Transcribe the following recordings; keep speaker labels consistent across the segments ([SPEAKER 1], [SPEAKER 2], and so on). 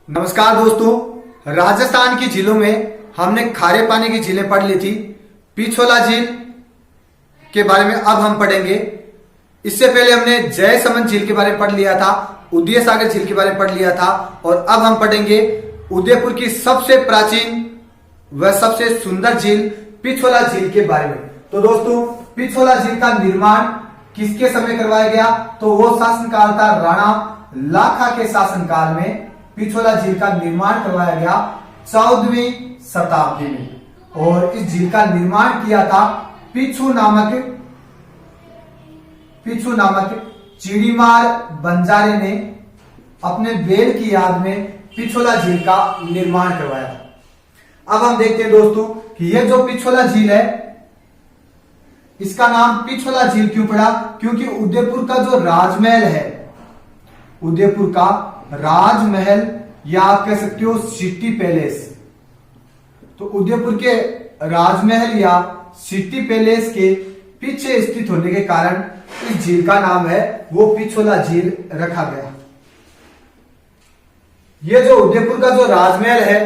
[SPEAKER 1] नमस्कार दोस्तों, राजस्थान की झीलों में हमने खारे पानी की झीलें पढ़ ली थी। पिछोला झील के बारे में अब हम पढ़ेंगे। इससे पहले हमने जयसमंद झील के बारे में पढ़ लिया था, उदय सागर झील के बारे में पढ़ लिया था और अब हम पढ़ेंगे उदयपुर की सबसे प्राचीन व सबसे सुंदर झील पिछोला झील के बारे में। तो दोस्तों, पिछोला झील का निर्माण किसके समय करवाया गया? तो वो शासनकाल था राणा लाखा के शासनकाल में पिछोला झील का निर्माण करवाया गया 14वीं शताब्दी में। और इस झील का निर्माण किया था पिछू नामक चिड़ीमार बंजारे ने अपने बेल की याद में पिछोला झील का निर्माण करवाया था। अब हम देखते हैं दोस्तों कि यह जो पिछोला झील है, इसका नाम पिछोला झील क्यों पड़ा? क्योंकि उदयपुर का जो राजमहल है, उदयपुर का राजमहल या आप कह सकते हो सिटी पैलेस, तो उदयपुर के राजमहल या सिटी पैलेस के पीछे स्थित होने के कारण इस झील का नाम है वो पिछोला झील रखा गया। यह जो उदयपुर का जो राजमहल है,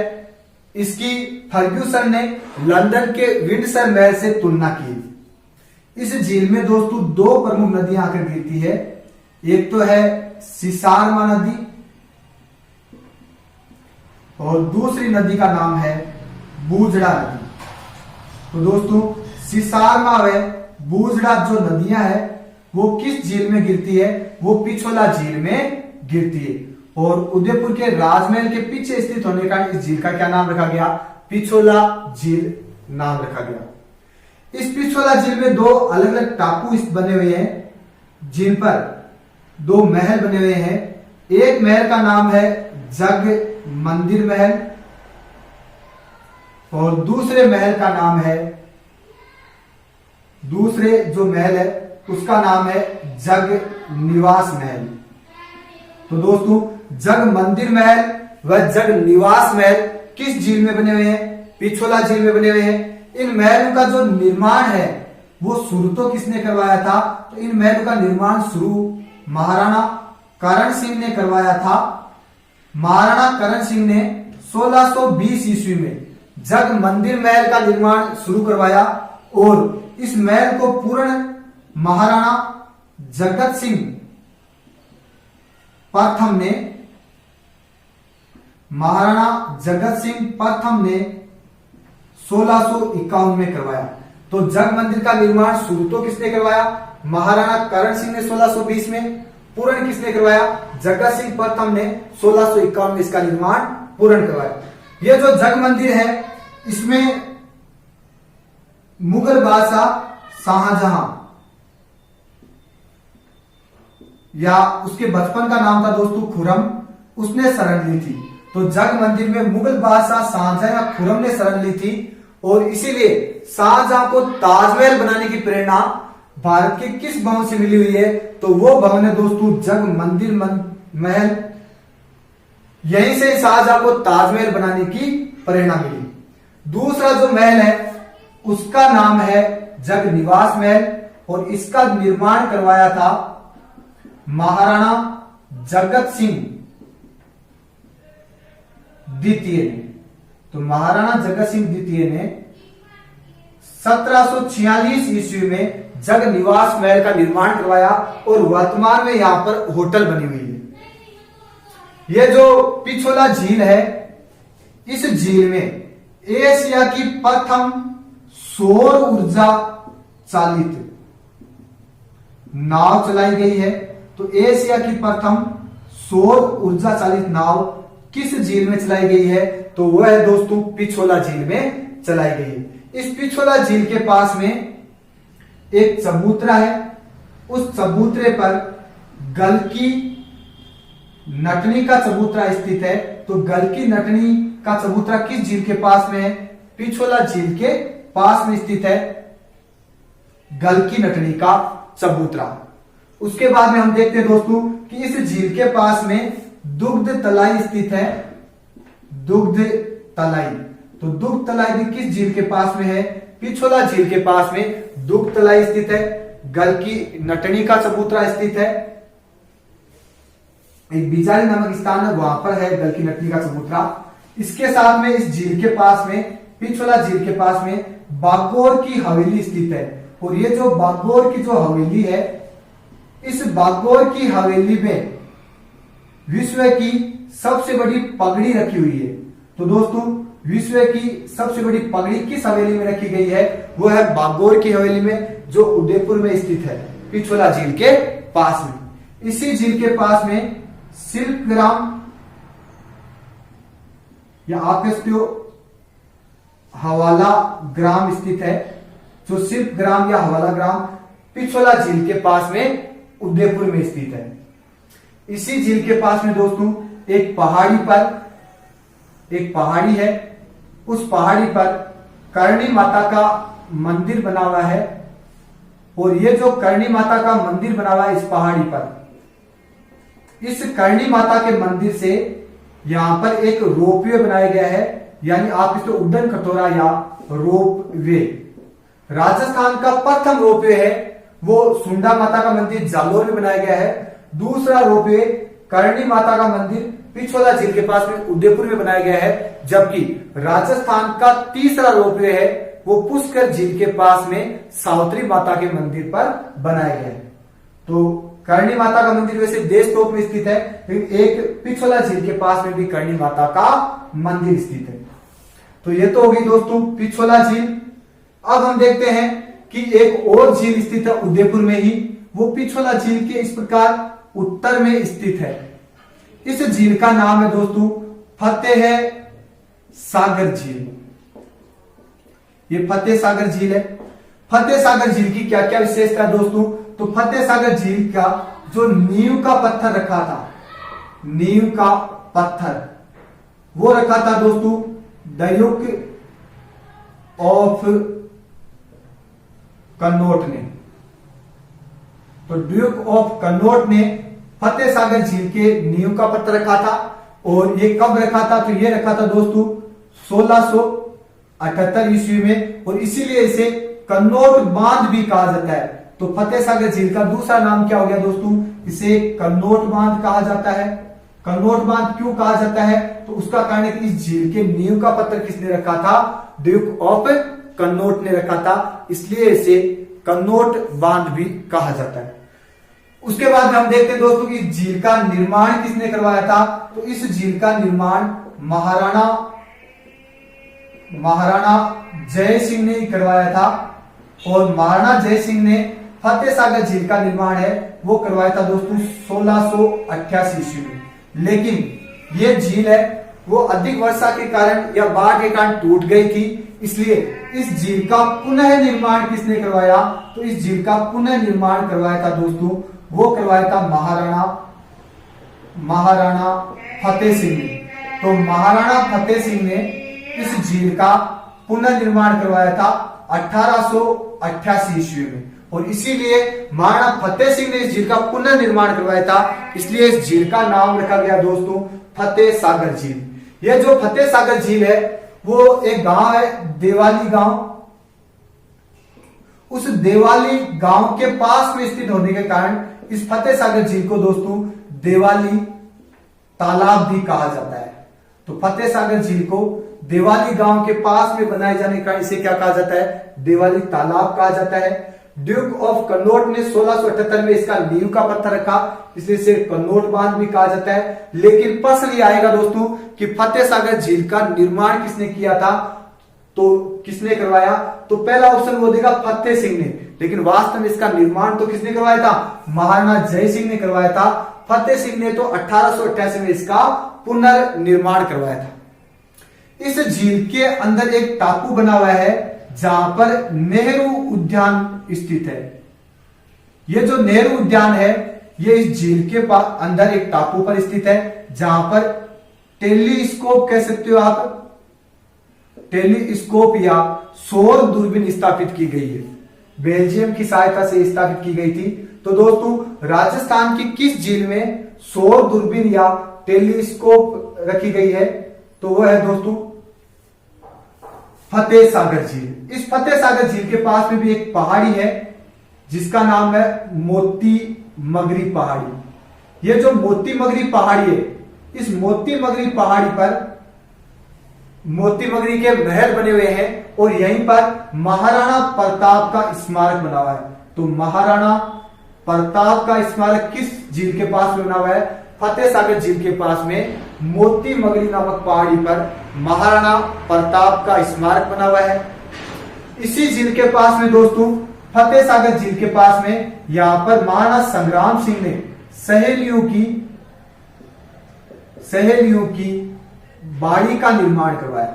[SPEAKER 1] इसकी फर्ग्यूसन ने लंदन के विंडसर महल से तुलना की। इस झील में दोस्तों दो प्रमुख नदियां आकर गिरती है। एक तो है सिसारमा नदी और दूसरी नदी का नाम है बूजड़ा नदी। तो दोस्तों, सिसारमा व बूजड़ा जो नदियां हैं वो किस झील में गिरती है? वो पिछोला झील में गिरती है। और उदयपुर के राजमहल के पीछे स्थित होने का इस झील का क्या नाम रखा गया? पिछोला झील नाम रखा गया। इस पिछोला झील में दो अलग अलग टापू बने हुए हैं, जिन पर दो महल बने हुए हैं। एक महल का नाम है जग मंदिर महल और दूसरे महल का नाम है, दूसरे जो महल है उसका नाम है जग निवास महल। तो दोस्तों, जग मंदिर महल व जग निवास महल किस झील में बने हुए हैं? पिछोला झील में बने हुए हैं। इन महलों का जो निर्माण है वो शुरू तो किसने करवाया था? तो इन महलों का निर्माण शुरू महाराणा करण सिंह ने करवाया था। महाराणा करण सिंह ने 1620 ईस्वी में जग मंदिर महल का निर्माण शुरू करवाया और इस महल को पूर्ण महाराणा जगत सिंह प्रथम ने 1651 में करवाया। तो जग मंदिर का निर्माण शुरू तो किसने करवाया? महाराणा करण सिंह ने 1620 में। पूर्ण किसने करवाया? जगत सिंह प्रथम ने 1651 में इसका निर्माण पूर्ण करवाया। यह जो जग मंदिर है, इसमें मुगल बादशाह शाहजहां या उसके बचपन का नाम था दोस्तों खुरम, उसने शरण ली थी। तो जग मंदिर में मुगल बादशाह शाहजहां या खुरम ने शरण ली थी और इसीलिए शाहजहां को ताजमहल बनाने की प्रेरणा भारत के किस भवन से मिली हुई है? तो वो भवन है दोस्तों जग मंदिर महल। यहीं से शाहजहां को ताजमहल बनाने की प्रेरणा मिली। दूसरा जो महल है उसका नाम है जग निवास महल और इसका निर्माण करवाया था महाराणा जगत सिंह द्वितीय ने। तो महाराणा जगत सिंह द्वितीय ने 1746 ईस्वी में जग निवास महल का निर्माण करवाया और वर्तमान में यहां पर होटल बनी हुई है। यह जो पिछोला झील है, इस झील में एशिया की प्रथम सौर ऊर्जा चालित नाव चलाई गई है। तो एशिया की प्रथम सौर ऊर्जा चालित नाव किस झील में चलाई गई है? तो वह है दोस्तों पिछोला झील में चलाई गई है। इस पिछोला झील के पास में एक चबूतरा है। उस चबूतरे पर गलकी नटनी का चबूतरा स्थित है। तो गलकी नटनी का चबूतरा किस झील के पास में है? पिछोला झील के पास में स्थित है गलकी नटनी का चबूतरा। उसके बाद में हम देखते हैं दोस्तों कि इस झील के पास में दुग्ध तलाई स्थित है। दुग्ध तलाई, तो दुग्ध तलाई भी किस झील के पास में है? पिछोला झील के पास में दुग्ध तलाई स्थित है। गलकी नटनी का चबूतरा स्थित है। एक बीजारी नामक स्थान है, वहां पर है दल की नकली का चबूतरा। इसके साथ में इस झील के पास में, पिछोला झील के पास में बागोर की हवेली स्थित है। और ये जो बागोर की जो हवेली है, इस बागोर की हवेली में विश्व की सबसे बड़ी पगड़ी रखी हुई है। तो दोस्तों, विश्व की सबसे बड़ी पगड़ी किस हवेली में रखी गई है? वो है बागोर की हवेली में, जो उदयपुर में स्थित है, पिछोला झील के पास में। इसी झील के पास में शिल्पग्राम या आप कह सकते हो हवाला ग्राम स्थित है। जो शिल्पग्राम या हवाला ग्राम पिछोला झील के पास में उदयपुर में स्थित है। इसी झील के पास में दोस्तों एक पहाड़ी पर एक पहाड़ी है। उस पहाड़ी पर करणी माता का मंदिर बना हुआ है। और ये जो करणी माता का मंदिर बना हुआ है इस पहाड़ी पर, इस करणी माता के मंदिर से यहां पर एक रोपवे बनाया गया है, यानी आप इसको उड्डन खटोला या रोपवे। राजस्थान का प्रथम रोपवे है वो सुंडा माता का मंदिर जालोर में बनाया गया है। दूसरा रोपवे करणी माता का मंदिर पिछोला झील के पास में उदयपुर में बनाया गया है। जबकि राजस्थान का तीसरा रोपवे है वो पुष्कर झील के पास में सावित्री माता के मंदिर पर बनाया गया है। तो करणी माता का मंदिर वैसे देशतोप में स्थित है, लेकिन एक पिछोला झील के पास में भी करणी माता का मंदिर स्थित है। तो ये तो होगी दोस्तों पिछोला झील। अब हम देखते हैं कि एक और झील स्थित है उदयपुर में ही। वो पिछोला झील के इस प्रकार उत्तर में स्थित है। इस झील का नाम है दोस्तों फतेह सागर झील। ये फतेह सागर झील है। फतेह सागर झील की क्या क्या विशेषता है दोस्तों? तो फतेह सागर झील का जो नींव का पत्थर रखा था, नींव का पत्थर वो रखा था दोस्तों ड्यूक ऑफ कन्नौज ने। तो ड्यूक ऑफ कन्नौज ने फतेह सागर झील के नींव का पत्थर रखा था। और ये कब रखा था? तो ये रखा था दोस्तों 1678 ईस्वी में। और इसीलिए इसे कन्नौज बांध भी कहा जाता है। तो फतेह सागर झील का दूसरा नाम क्या हो गया दोस्तों? इसे कन्नौज बांध कहा जाता है। कन्नौज बांध क्यों कहा जाता है? तो उसका कारण है कि इस झील के नींव का पत्थर किसने रखा था? ड्यूक ऑफ कन्नौज ने रखा था, इसलिए इसे कन्नौज बांध भी कहा जाता है। उसके बाद हम देखते हैं दोस्तों कि झील का निर्माण किसने करवाया था? तो इस झील का निर्माण महाराणा जय सिंह ने करवाया था। और महाराणा जय सिंह ने फतेह सागर झील का निर्माण है वो करवाया था दोस्तों 1688 ईस्वी में। लेकिन ये झील है वो अधिक वर्षा के कारण या बाढ़ के कारण टूट गई थी, इसलिए इस झील का पुनः निर्माण किसने करवाया? तो इस झील का पुनः निर्माण करवाया था दोस्तों, वो करवाया था महाराणा फतेह सिंह ने। तो महाराणा फतेह सिंह ने इस झील का पुनर्निर्माण करवाया था 1888 ईस्वी में। और इसीलिए महाराणा फतेह सिंह ने इस झील का पुनर्निर्माण करवाया था, इसलिए इस झील का नाम रखा गया दोस्तों फतेह सागर झील। यह जो फतेह सागर झील है वो एक गांव है देवाली गांव। उस देवाली गांव के पास में स्थित होने के कारण इस फतेह सागर झील को दोस्तों देवाली तालाब भी कहा जाता है। तो फतेह सागर झील को देवाली गांव के पास में बनाए जाने का इसे क्या कहा जाता है? देवाली तालाब कहा जाता है। ड्यूक ऑफ कन्नौज ने 1678 में इसका नींव का पत्थर रखा, इसलिए इसे कन्नौज बांध भी कहा जाता है। लेकिन प्रश्न ये आएगा दोस्तों कि फतेह सागर झील का निर्माण किसने किया था? तो किसने करवाया? तो पहला ऑप्शन वो देगा फतेह सिंह ने, लेकिन वास्तव में इसका निर्माण तो किसने करवाया था? महाराणा जय सिंह ने करवाया था। फतेह सिंह ने तो 1888 में इसका पुनर्निर्माण करवाया था। इस झील के अंदर एक टापू बना हुआ है जहां पर नेहरू उद्यान स्थित है। यह जो नेहरू उद्यान है ये इस झील के अंदर एक टापू पर स्थित है, जहां पर टेलीस्कोप कह सकते हो आप, टेलीस्कोप या सौर दूरबीन स्थापित की गई है। बेल्जियम की सहायता से स्थापित की गई थी। तो दोस्तों राजस्थान की किस झील में सौर दूरबीन या टेलीस्कोप रखी गई है? तो वह है दोस्तों फतेह सागर झील। इस फतेह सागर झील के पास में भी एक पहाड़ी है जिसका नाम है मोती मगरी पहाड़ी। ये जो मोती मगरी पहाड़ी है, इस मोती मगरी पहाड़ी पर मोती मगरी के महल बने हुए हैं और यहीं पर महाराणा प्रताप का स्मारक बना हुआ है। तो महाराणा प्रताप का स्मारक किस झील के पास में बना हुआ है? फतेह सागर झील के पास में मोती मगरी नामक पहाड़ी पर महाराणा प्रताप का स्मारक बना हुआ है। इसी झील के पास में दोस्तों, फतेह सागर झील के पास में यहां पर महाराणा संग्राम सिंह ने सहेलियों की बाड़ी का निर्माण करवाया।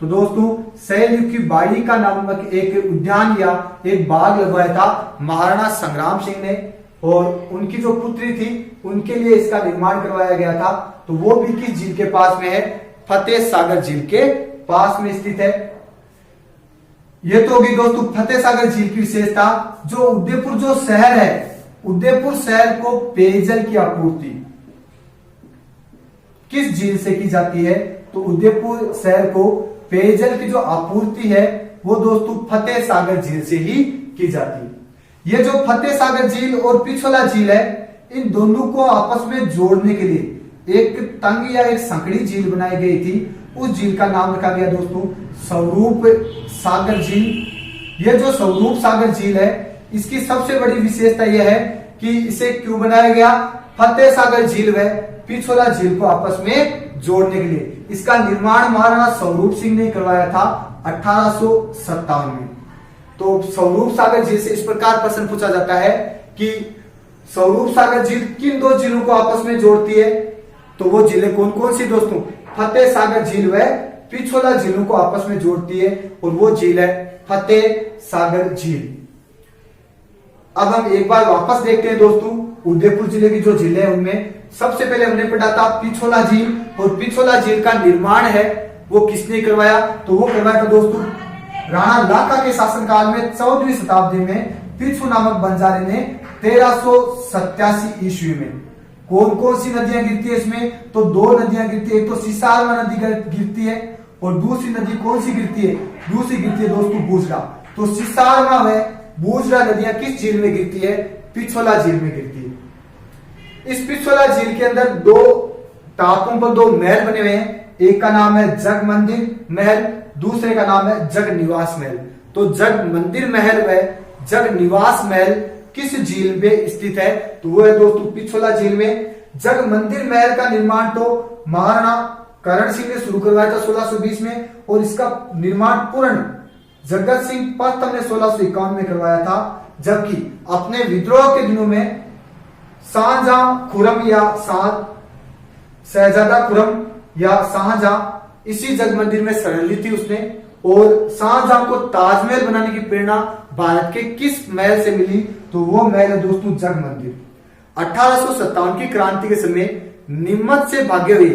[SPEAKER 1] तो दोस्तों, सहेलियों की बाड़ी का नामक एक उद्यान या एक बाग लगवाया था महाराणा संग्राम सिंह ने, और उनकी जो पुत्री थी उनके लिए इसका निर्माण करवाया गया था। तो वो भी किस झील के पास में है? फतेह सागर झील के पास में स्थित है। ये तो होगी दोस्तों फतेह सागर झील की विशेषता। जो उदयपुर जो शहर है, उदयपुर शहर को पेयजल की आपूर्ति किस झील से की जाती है? तो उदयपुर शहर को पेयजल की जो आपूर्ति है वो दोस्तों फतेह सागर झील से ही की जाती है। ये जो फतेह सागर झील और पिछोला झील है, इन दोनों को आपस में जोड़ने के लिए एक तंग या एक संकड़ी झील बनाई गई थी। उस झील का नाम रखा गया दोस्तों स्वरूप सागर झील। ये जो स्वरूप सागर झील है, इसकी सबसे बड़ी विशेषता यह है कि इसे क्यों बनाया गया? फतेह सागर झील व पिछोला झील को आपस में जोड़ने के लिए। इसका निर्माण महाराणा स्वरूप सिंह ने करवाया था 1857 में। तो स्वरूप सागर झील से इस प्रकार प्रश्न पूछा जाता है कि स्वरूप सागर झील किन दो झीलों को आपस में जोड़ती है? तो वो झीलें कौन कौन सी दोस्तों? फतेह सागर झील व पिछोला झीलों को आपस में जोड़ती है, और वो झील है फतेह सागर झील। अब हम एक बार वापस देखते हैं दोस्तों, उदयपुर जिले की जो झीलें हैं उनमें सबसे पहले हमने पढ़ा था पिछोला झील, और पिछोला झील का निर्माण है वो किसने करवाया? तो वो करवाया था दोस्तों राणा लाखा के शासनकाल में 14वीं शताब्दी में पिछू नामक बंजारे ने 1387 ईस्वी में। कौन कौन सी नदियां गिरती है इसमें? तो दो नदियां गिरती है, एक तो सिसारमा नदी गिरती है और दूसरी नदी कौन सी गिरती है? दूसरी गिरती है दोस्तों बूजरा। तो सिसारमा व बूजरा नदियां किस झील में गिरती है? पिछोला झील में गिरती है। इस पिछोला झील के अंदर दो टापुओं पर दो महल बने हुए हैं। एक का नाम है जग मंदिर महल, दूसरे का नाम है जग निवास महल। तो जग मंदिर महल व जग निवास महल किस झील में स्थित है? तो वो है दोस्तों पिछोला झील में। जग मंदिर महल का निर्माण तो महाराणा करण सिंह ने शुरू करवाया था 1620 में, और इसका निर्माण पूर्ण जगत सिंह प्रथम ने 1651 में करवाया था। जबकि अपने विद्रोह के दिनों में शाहजहां खुरम या शहजादा खुरम या शाहजहां इसी जग मंदिर में शरण ली थी उसने, और शाहजहां को ताजमहल बनाने की प्रेरणा भारत के किस महल से मिली? तो वो महल है दोस्तों जग मंदिर। 1857 की क्रांति के समय नीमच से भागे हुए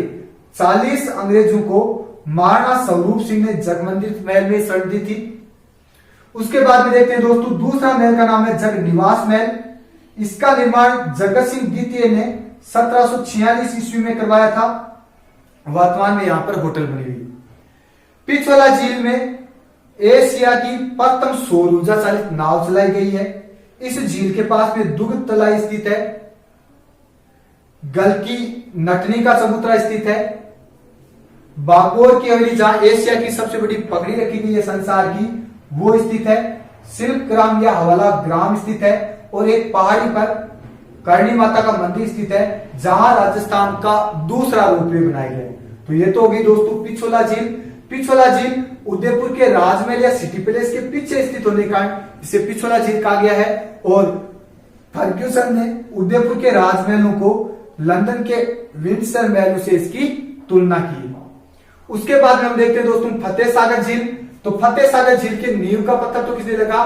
[SPEAKER 1] 40 अंग्रेजों को महाराणा स्वरूप सिंह ने जग मंदिर महल में शरण दी थी। उसके बाद में देखते हैं दोस्तों दूसरा महल का नाम है जग निवास महल। इसका निर्माण जगत सिंह द्वितीय ने 1746 ईस्वी में करवाया था। वर्तमान में यहां पर होटल बनी हुई। पिछोला झील में एशिया की प्रथम सौर ऊर्जा चालित नाव चलाई गई है। इस झील के पास में दुग्ध तलाई स्थित है। गल की नटनी का चबूतरा स्थित है। बागोर की हवेली जहां एशिया की सबसे बड़ी पगड़ी रखी गई है संसार की, वो स्थित है। शिल्प ग्राम या हवाला ग्राम स्थित है, और एक पहाड़ी पर करणी माता का मंदिर स्थित है जहां राजस्थान का दूसरा रोपवे बनाया गया है। तो ये तो होगी दोस्तों पिछोला झील। पिछोला झील उदयपुर के राजमहल या सिटी पैलेस के पीछे स्थित होने के कारण इसे पिछोला झील कहा गया है। और फर्ग्यूसन ने उदयपुर के राजमहलों को लंदन के विंडसर महलों से इसकी तुलना की। उसके बाद में हम देखते हैं दोस्तों फतेह सागर झील। तो फतेह सागर झील के नींव का पत्थर तो किसने रखा?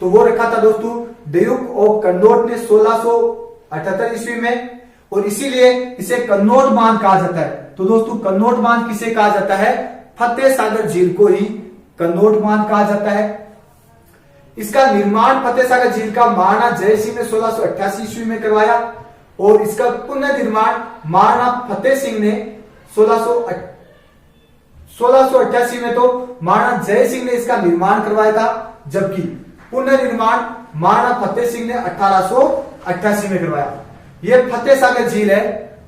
[SPEAKER 1] तो वो रखा था दोस्तों ड्यूक ऑफ कन्नौज ने 1678 ईस्वी में, और इसीलिए इसे कन्नौज बांध कहा जाता है। तो दोस्तों कन्नौज बांध किसे कहा जाता है? फतेह सागर झील को ही कन्नौज बांध कहा जाता है। इसका निर्माण फतेह सागर झील का महाराणा जय सिंह ने 1688 ईस्वी में करवाया, और इसका पुनर्निर्माण महाराणा फतेह सिंह ने 1688 में तो महाराणा जय सिंह ने इसका निर्माण करवाया था, जबकि पुनर्निर्माण महाराणा फतेह सिंह ने 1888 में करवाया। ये फतेह सागर झील है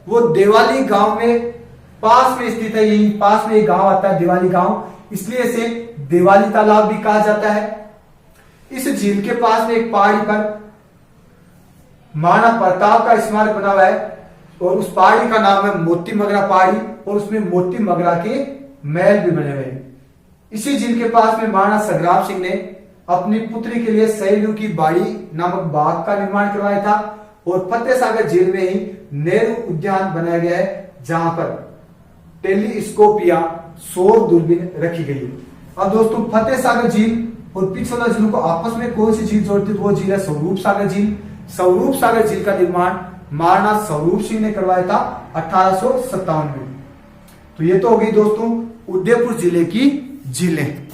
[SPEAKER 1] वो देवाली गांव में पास में स्थित है। यही पास में एक गांव आता है देवाली गांव, इसलिए इसे देवाली तालाब भी कहा जाता है। इस झील के पास में एक पहाड़ी पर महाराणा प्रताप का स्मारक बना हुआ है और उस पहाड़ी का नाम है मोती मगरा पहाड़ी और उसमें मोती मगरा के महल भी बने हुए हैं। इसी झील के पास में महाराणा संग्राम सिंह ने अपनी पुत्री के लिए सहेलियों की बाड़ी नामक बाग का निर्माण करवाया था और फतेह सागर झील में ही नेहरू उद्यान बनाया गया है जहां पर टेलीस्कोप या सौर दूरबीन रखी गई है। अब दोस्तों फतेह सागर झील और पिछोला झील को आपस में कौन सी झील जोड़ती है? वो झील है स्वरूप सागर झील। स्वरूप सागर झील का निर्माण महाराणा स्वरूप सिंह ने करवाया था 1857 में। तो ये तो होगी दोस्तों उदयपुर जिले की झीलें।